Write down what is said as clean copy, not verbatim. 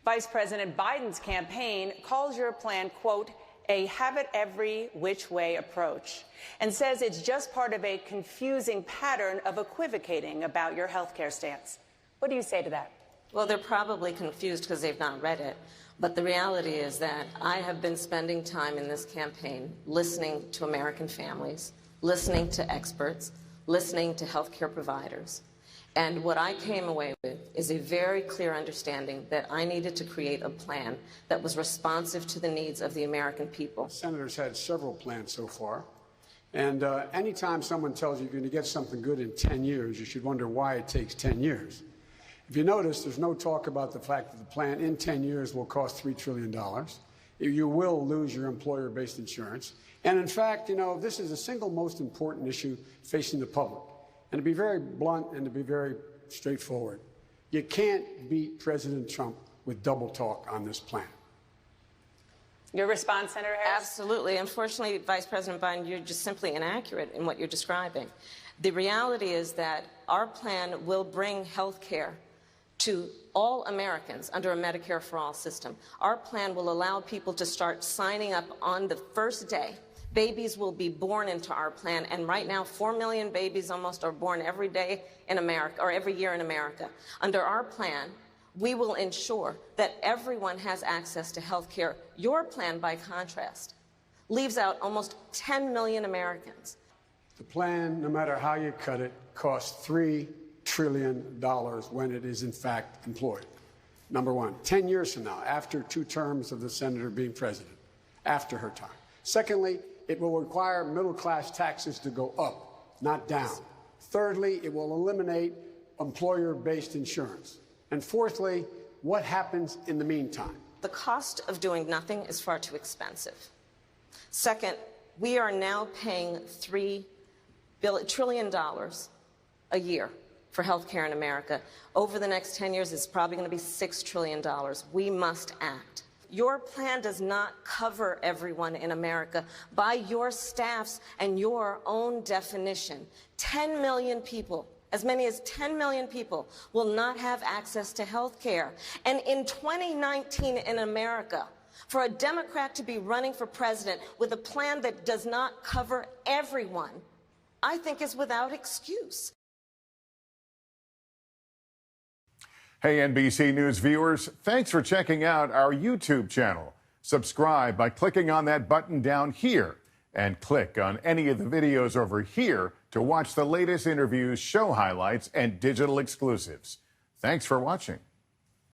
Vice President Biden's campaign calls your plan, quote, a have it every which way approach, and says it's just part of a confusing pattern of equivocating about your health care stance. What do you say to that? Well, they're probably confused because they've not read it. But the reality is that I have been spending time in this campaign listening to American families, listening to experts, listening to healthcare providers. And what I came away with is a very clear understanding that I needed to create a plan that was responsive to the needs of the American people. Senators had several plans so far. And anytime someone tells you you're going to get something good in 10 years, you should wonder why it takes 10 years. If you notice, there's no talk about the fact that the plan in 10 years will cost $3 trillion. You will lose your employer-based insurance. And in fact, you know, this is the single most important issue facing the public. And to be very blunt and to be very straightforward, you can't beat President Trump with double talk on this plan. Your response, Senator Harris? Absolutely. Unfortunately, Vice President Biden, you're just simply inaccurate in what you're describing. The reality is that our plan will bring health care to all Americans under a Medicare for All system. Our plan will allow people to start signing up on the first day. Babies will be born into our plan, and right now 4 million babies almost are born every day in America, or every year in America. Under our plan, we will ensure that everyone has access to health care. Your plan, by contrast, leaves out almost 10 million Americans. The plan, no matter how you cut it, costs $3 trillion when it is in fact employed. Number one, 10 years from now, after 2 terms of the senator being president, after her time. Secondly, it will require middle-class taxes to go up, not down. Thirdly, it will eliminate employer-based insurance. And fourthly, what happens in the meantime? The cost of doing nothing is far too expensive. Second, we are now paying $3 trillion a year for health care in America. Over the next 10 years, it's probably going to be $6 trillion. We must act. Your plan does not cover everyone in America. By your staff's and your own definition, 10 million people, as many as 10 million people, will not have access to health care. And in 2019 in America, for a Democrat to be running for president with a plan that does not cover everyone, I think is without excuse. Hey, NBC News viewers, thanks for checking out our YouTube channel. Subscribe by clicking on that button down here and click on any of the videos over here to watch the latest interviews, show highlights, and digital exclusives. Thanks for watching.